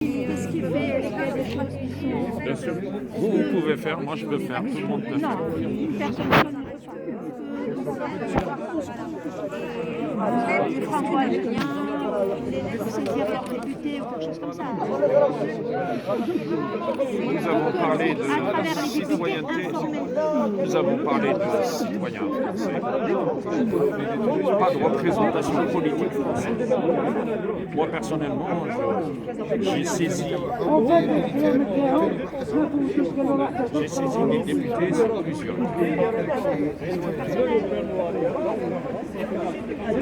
Qu'est-ce qu'il fait? Est-ce qu'il y a des choses qui sont... Bien sûr. Vous pouvez faire, moi je peux faire, tout le monde peut faire. Non, personne ne peut. Il prend quoi, le lien? Il saisir leur député ou quelque chose comme ça. Nous avons parlé de citoyenneté, nous avons parlé de citoyens français, pas de représentation politique française. Moi personnellement, j'ai saisi des députés sur plusieurs.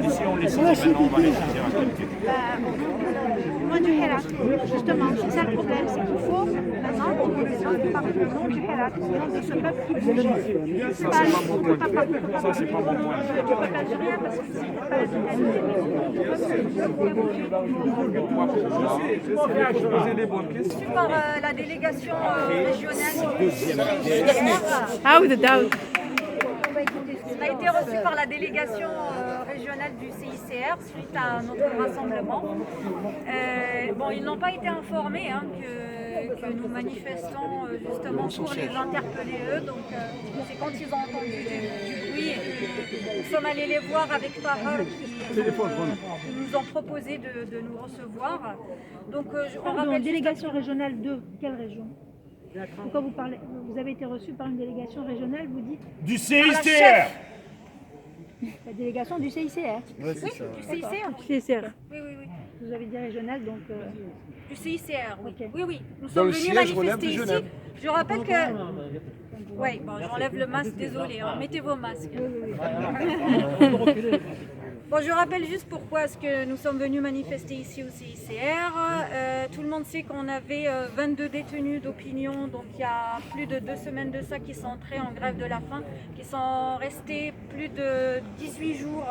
Ici on les saisit maintenant, on va les saisir à quelqu'un. Moi du Hirak, justement, c'est ça le problème, c'est qu'il faut maintenant qu'on ait des gens qui parlent le nom du Hirak, le nom de ce peuple qui bouge. Ça c'est pas mon point de vue. Ça c'est pas mon point de vue. Du peuple algérien, parce que c'est pas Par la délégation régionale Ah oui, d'accord. on a été reçu par la délégation régionale du CICR suite à notre rassemblement. Bon, ils n'ont pas été informés que nous manifestons justement pour les interpeller eux. Donc c'est quand ils ont entendu du bruit et que nous sommes allés les voir avec Tahar qui nous ont proposé de nous recevoir. Donc on rappelle Délégation régionale de quelle région? Pourquoi vous parlez? Vous avez été reçu par une délégation régionale, vous dites? Du CICR. La délégation du CICR. Oui, du CICR. CICR. Oui, oui, oui. Vous avez dit régional, donc... Du CICR, oui. Ok. Oui, oui. Nous sommes venus manifester ici. Je rappelle que... Oui, bon, j'enlève le masque, désolé, hein. Mettez vos masques. Bon, je rappelle juste pourquoi est-ce que nous sommes venus manifester ici au CICR. Tout le monde sait qu'on avait 22 détenus d'opinion, donc il y a plus de 2 semaines de ça qui sont entrés en grève de la faim, qui sont restés plus de 18 jours.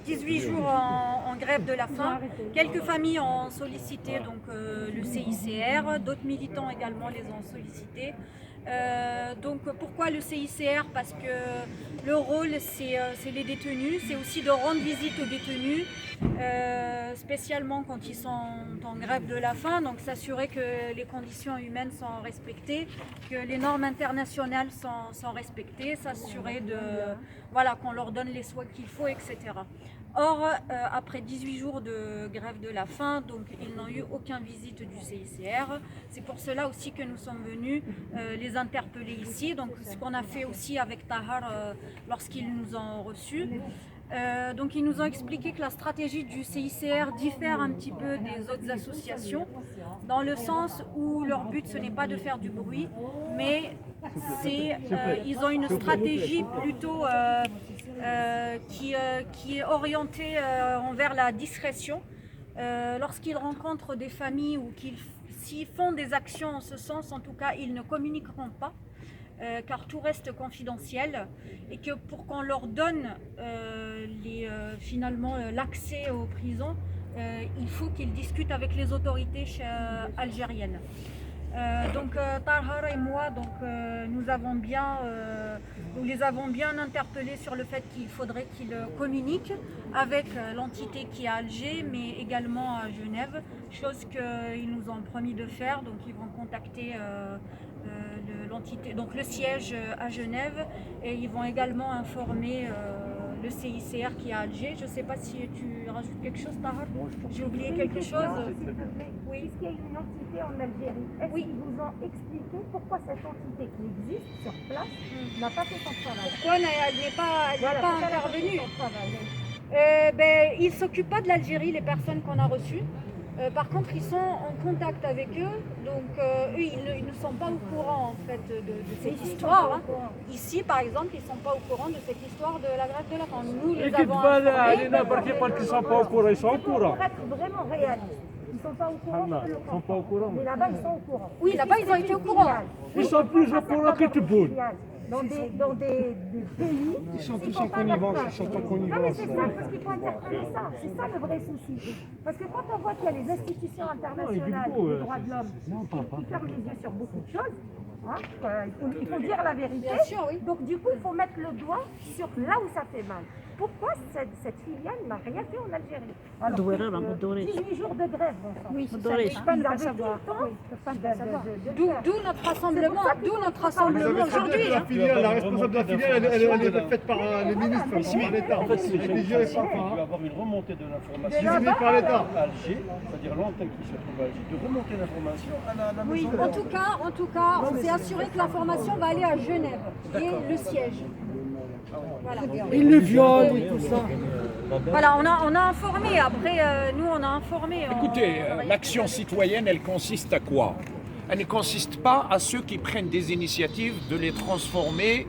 18 jours en grève de la faim. Quelques familles ont sollicité donc, le CICR, d'autres militants également les ont sollicités. Donc pourquoi le CICR? Parce que le rôle c'est les détenus, c'est aussi de rendre visite aux détenus, spécialement quand ils sont en grève de la faim, donc s'assurer que les conditions humaines sont respectées, que les normes internationales sont respectées, s'assurer voilà, qu'on leur donne les soins qu'il faut, etc. Or, après 18 jours de grève de la faim, donc ils n'ont eu aucune visite du CICR. C'est pour cela aussi que nous sommes venus les interpeller ici. Donc, ce qu'on a fait aussi avec Tahar lorsqu'ils nous ont reçus. Donc ils nous ont expliqué que la stratégie du CICR diffère un petit peu des autres associations, dans le sens où leur but ce n'est pas de faire du bruit, mais ils ont une stratégie plutôt qui est orientée envers la discrétion. Lorsqu'ils rencontrent des familles ou s'ils font des actions en ce sens, en tout cas ils ne communiqueront pas. Car tout reste confidentiel et que pour qu'on leur donne finalement l'accès aux prisons, il faut qu'ils discutent avec les autorités algériennes. Donc Tahar et moi, nous les avons bien interpellés sur le fait qu'il faudrait qu'ils communiquent avec l'entité qui est à Alger, mais également à Genève, chose qu'ils nous ont promis de faire. Donc ils vont contacter l'entité, donc le siège à Genève, et ils vont également informer le CICR qui est à Alger. Je ne sais pas si tu rajoutes quelque chose, Tahar. J'ai oublié quelque chose. Oui. Puisqu'il y a une entité en Algérie, est-ce qu'ils vous ont expliqué pourquoi cette entité qui existe sur place n'a pas fait son travail? Pourquoi elle n'est pas intervenue? Ils ne s'occupent pas de l'Algérie, les personnes qu'on a reçues. Par contre, ils sont en contact avec eux, donc eux, ils ne sont pas au courant en fait de cette histoire. Ici, par exemple, ils ne sont pas au courant de cette histoire de la grève de la faim. Nous, les avons informés. Ils sont pas au courant, ils sont au courant. Pour être vraiment réaliste, ils ne sont pas au courant. Ils sont pas au courant. Mais là-bas, ils sont au courant. Oui, là-bas, ils ont été au courant. Ils sont plus au courant que tout le monde. Dans des pays. Ils sont tous en connivence, ils sont en Non mais connivence. c'est ça, parce qu'il faut interpréter ça. C'est ça le vrai souci. Parce que quand on voit qu'il y a les institutions internationales des droits de l'homme qui ferment les yeux sur beaucoup de choses, Hein, il faut dire la vérité. Bien sûr, oui. Donc du coup, il faut mettre le doigt sur là où ça fait mal. Pourquoi cette filiale n'a rien fait en Algérie? Alors, 18 jours de grève, bon sang. Oui, Ils ça, je peux pas ne pas avaient tout savoir. le temps Oui, je peux pas ne pas savoir. D'où notre rassemblement aujourd'hui. La Hein. filiale, la responsable de la filiale, elle est faite par les ministres, par l'État. En fait, C'est c'est géré il par doit y avoir une remontée de l'information. géré par l'État. À Alger, c'est-à-dire l'antenne qui se trouve à Alger, de remonter l'information à la Oui, maison. en tout cas, on s'est assuré que l'information va aller à Genève, qui est le siège. Voilà. Il le viole et tout ça. Voilà, on a informé. Après, nous, on a informé. Écoutez, l'action citoyenne, elle consiste à quoi? Elle ne consiste pas à ceux qui prennent des initiatives de les transformer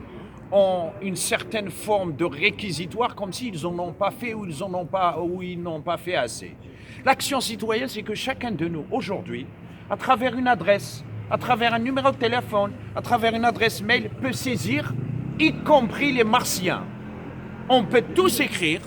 en une certaine forme de réquisitoire, comme s'ils n'en ont pas fait ou ils n'ont pas fait assez. L'action citoyenne, c'est que chacun de nous, aujourd'hui, à travers une adresse, à travers un numéro de téléphone, à travers une adresse mail, peut saisir, y compris les martiens. On peut tous écrire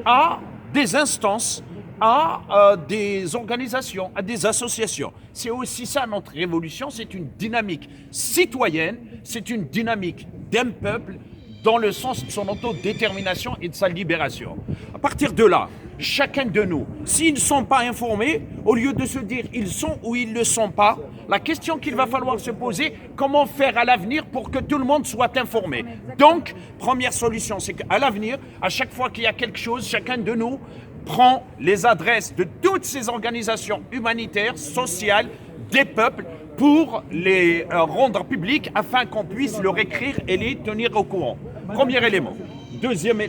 à des instances, à des organisations, à des associations. C'est aussi ça notre révolution, c'est une dynamique citoyenne, c'est une dynamique d'un peuple dans le sens de son autodétermination et de sa libération. À partir de là, chacun de nous, s'ils ne sont pas informés, au lieu de se dire ils sont ou ils ne le sont pas, la question qu'il va falloir se poser, comment faire à l'avenir pour que tout le monde soit informé. Donc, première solution, c'est qu'à l'avenir, à chaque fois qu'il y a quelque chose, chacun de nous prend les adresses de toutes ces organisations humanitaires, sociales, des peuples, pour les rendre publics afin qu'on puisse leur écrire et les tenir au courant. Premier élément. Deuxième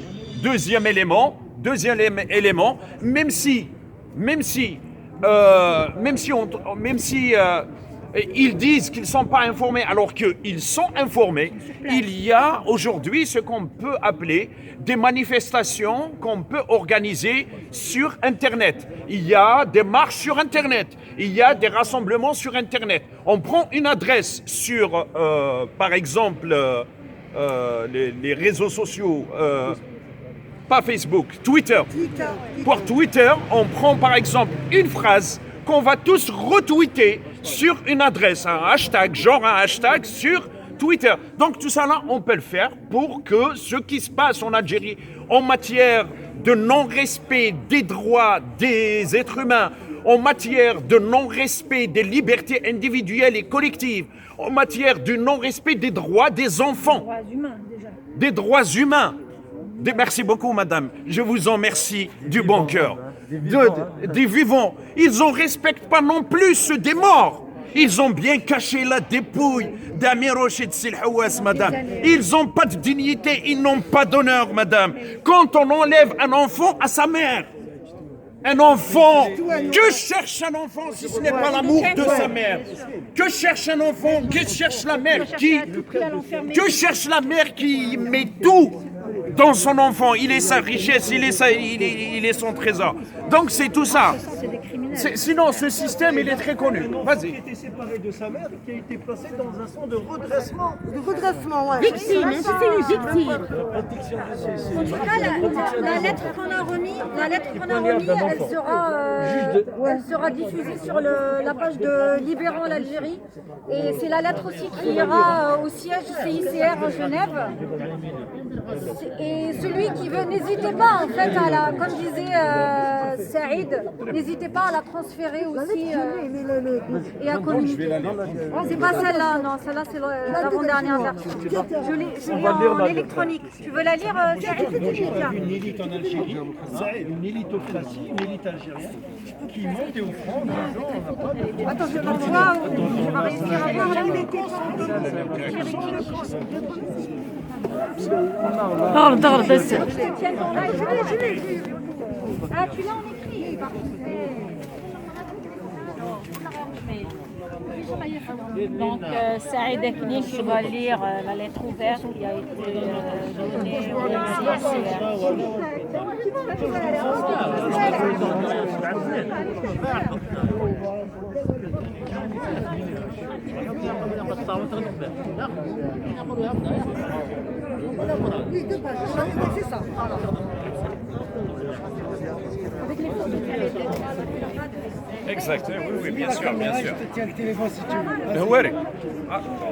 élément, même si ils disent qu'ils ne sont pas informés alors qu'ils sont informés, il y a aujourd'hui ce qu'on peut appeler des manifestations qu'on peut organiser sur Internet. Il y a des marches sur Internet, il y a des rassemblements sur Internet. On prend une adresse sur, par exemple, les réseaux sociaux, pas Facebook, Twitter. Pour Twitter, on prend par exemple une phrase qu'on va tous retweeter sur une adresse, un hashtag sur Twitter. Donc tout ça là, on peut le faire pour que ce qui se passe en Algérie en matière de non-respect des droits des êtres humains, en matière de non-respect des libertés individuelles et collectives, en matière du non-respect des droits des enfants, Droits humains, déjà. des droits humains. Merci beaucoup, madame. Je vous en remercie du bon cœur. Des vivants. Ils ne respectent pas non plus ceux des morts. Ils ont bien caché la dépouille d'Amir Rochid Silhaouas, madame. Ils n'ont pas de dignité, ils n'ont pas d'honneur, madame. Quand on enlève un enfant à sa mère, un enfant, que cherche un enfant si ce n'est pas l'amour de sa mère? Que cherche un enfant? Que cherche la mère que cherche la mère qui met tout dans son enfant? Il est sa richesse, il est son trésor. Donc c'est tout ça. Sinon, ce système, il est très connu. Qui a Vas-y. été séparé de sa mère, qui a été placé dans un centre de redressement. De redressement, ouais. Victime, c'est une victime. En tout cas, la lettre qu'on a remise, elle sera diffusée sur la page de Libérons l'Algérie. Et c'est la lettre aussi qui ira au siège CICR à Genève. Et celui qui veut, n'hésitez pas en fait comme disait Saïd, n'hésitez pas à la transférer aussi et à communiquer. C'est pas celle-là, non, celle-là c'est l'avant-dernière version. Je l'ai en électronique. Tu veux la lire, Saïd? Tiens. Une élite en Algérie, une élitocratie, une élite algérienne, qui monte et offrande en disant on n'a pas de... Attends, je vais voir où je vais réussir à voir là. ضغط بس. Ah, tu l'as en écrit. Donc, Saïd Ekni qui va lire la lettre ouverte qui a été donnée au CICR. Exact, oui, bien sûr, bien sûr. Tiens le téléphone si tu veux. Ouais.